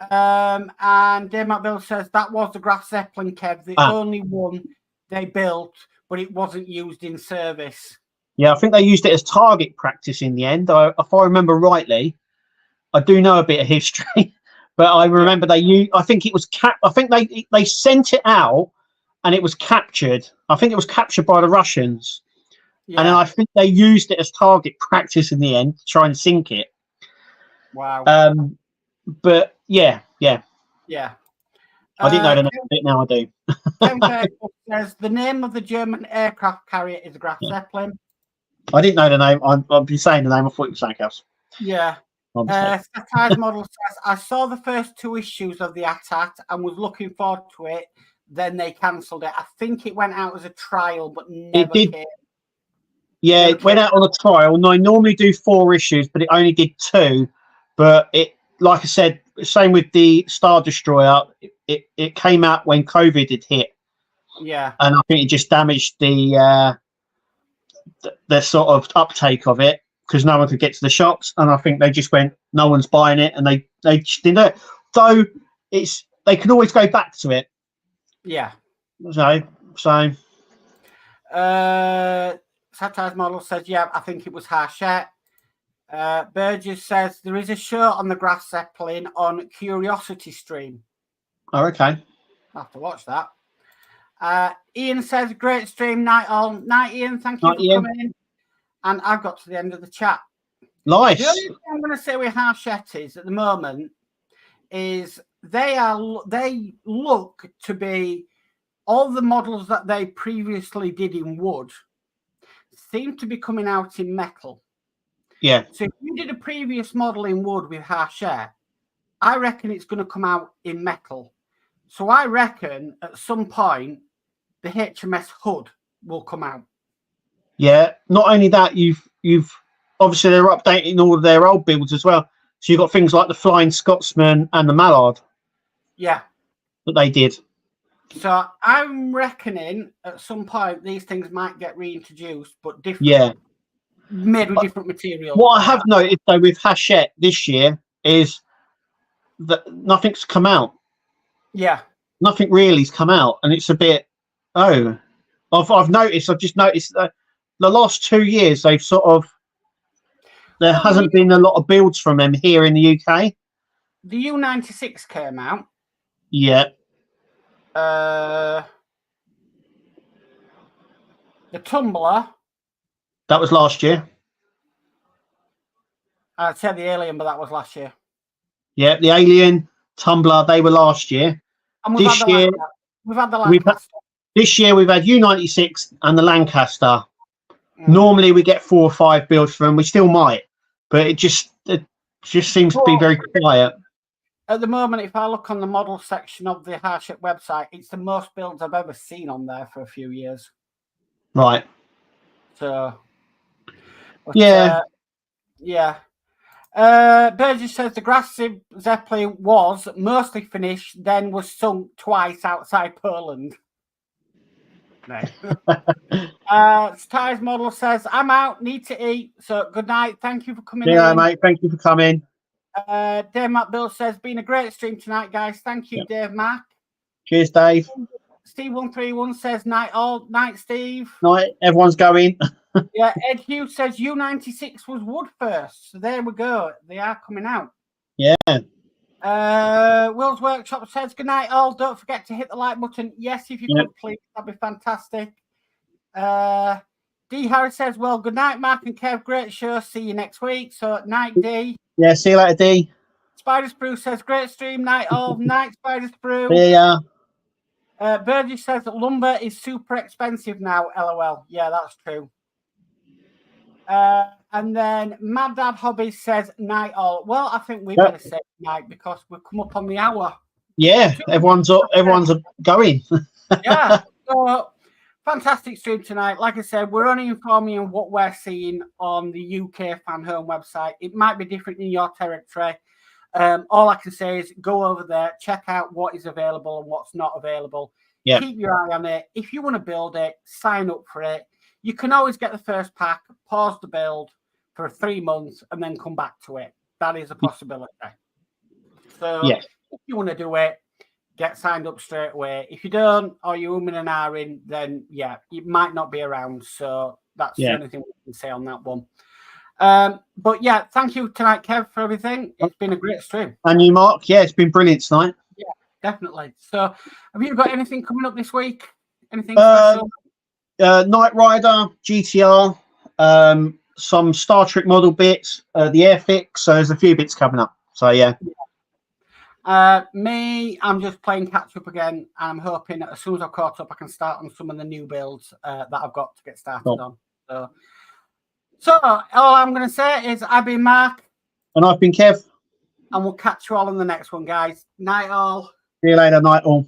And Dave McBill says that was the Graf Zeppelin, Kev, the only one they built, but it wasn't used in service. Yeah, I think they used it as target practice in the end. If I remember rightly, I do know a bit of history, but I remember I think it was I think they sent it out and it was captured. I think it was captured by the Russians. Yeah. And then I think they used it as target practice in the end to try and sink it. Wow. But yeah. Yeah. I didn't know the name of it, now I do. Says the name of the German aircraft carrier is the Graf Zeppelin. I didn't know the name. I've been saying the name. I thought it was something else. Yeah. Satires Model says, I saw the first 2 issues of the AT-AT and was looking forward to it. Then they cancelled it. I think it went out as a trial, but never came. Yeah, it went out on a trial. And I normally do 4 issues, but it only did 2. But it, like I said, same with the Star Destroyer. It came out when COVID had hit. Yeah. And I think it just damaged the sort of uptake of it, because no one could get to the shops, and I think they just went, no one's buying it, and they just didn't do it. So they can always go back to it. Yeah. So. Satires Model says, yeah, I think it was Hachette. Burgess says there is a show on the Graf Zeppelin on Curiosity Stream. Oh, okay. I'll have to watch that. Ian says, great stream, night all. Night, Ian. Thank you for coming in. And I've got to the end of the chat. Nice. The only thing I'm going to say with Hachette is at the moment is they look to be all the models that they previously did in wood seem to be coming out in metal. Yeah. So if you did a previous model in wood with Hachette, I reckon it's going to come out in metal. So I reckon at some point the HMS hood will come out. Yeah. Not only that, you've obviously they're updating all of their old builds as well. So you've got things like the Flying Scotsman and the Mallard. Yeah. That they did. So I'm reckoning at some point these things might get reintroduced, but different. Yeah. Made with different materials. What I have noticed though with Hachette this year is that nothing's come out. Yeah. Nothing really's come out, and it's a bit. I've just noticed that the last 2 years they've sort of. There hasn't been a lot of builds from them here in the UK. The U96 came out. Yeah. The Tumbler. That was last year. I'd say the Alien, but that was last year. Yeah, the Alien, Tumbler, they were last year. And we've had the Lancaster. This year we've had U96 and the Lancaster. Normally we get 4 or 5 builds from them. We still might, but it just seems to be very quiet. At the moment, if I look on the model section of the Hachette website, it's the most builds I've ever seen on there for a few years. Right. So. But, yeah. Burgess says the Graf Zeppelin was mostly finished, then was sunk twice outside Poland. No. Styles Model says, I'm out, need to eat. So good night. Thank you for coming in. Yeah, mate. Thank you for coming. Dave Mac Bill says, been a great stream tonight, guys. Thank you, Dave Mac. Cheers, Dave. Steve131 says, night all. Night, Steve. Night. Everyone's going. Yeah, Ed Hughes says U96 was wood first. So there we go. They are coming out. Yeah. Will's Workshop says, good night, all. Don't forget to hit the like button. Yes, if you could, please. That'd be fantastic. D. Harris says, well, good night, Mark and Kev. Great show. See you next week. So, night, D. Yeah, see you later, D. Spider Sprue says, great stream. Night, all. Night, Spider Sprue. Yeah. Burgess says that lumber is super expensive now. LOL. Yeah, that's true. And then Mad Dad Hobby says, night, all. Well, I think we better say night because we've come up on the hour. Yeah, everyone's going. Yeah. So, fantastic stream tonight. Like I said, we're only informing you what we're seeing on the UK Fan Home website. It might be different in your territory. All I can say is go over there, check out what is available and what's not available. Yeah. Keep your eye on it. If you want to build it, sign up for it. You can always get the first pack, pause the build for 3 months, and then come back to it. That is a possibility. So if you want to do it, get signed up straight away. If you don't, or you're umming and ahhing, then yeah, it might not be around. So that's the only thing we can say on that one. But yeah, thank you tonight, Kev, for everything. It's been a great stream. And you, Mark? Yeah, it's been brilliant tonight. Yeah, definitely. So have you got anything coming up this week? Anything special? Knight Rider, GTR, some Star Trek model bits, the Airfix. So there's a few bits coming up. So yeah. Me, I'm just playing catch up again, and I'm hoping that as soon as I've caught up, I can start on some of the new builds that I've got to get started on. So all I'm going to say is I've been Mark. And I've been Kev. And we'll catch you all in the next one, guys. Night all. See you later, night all.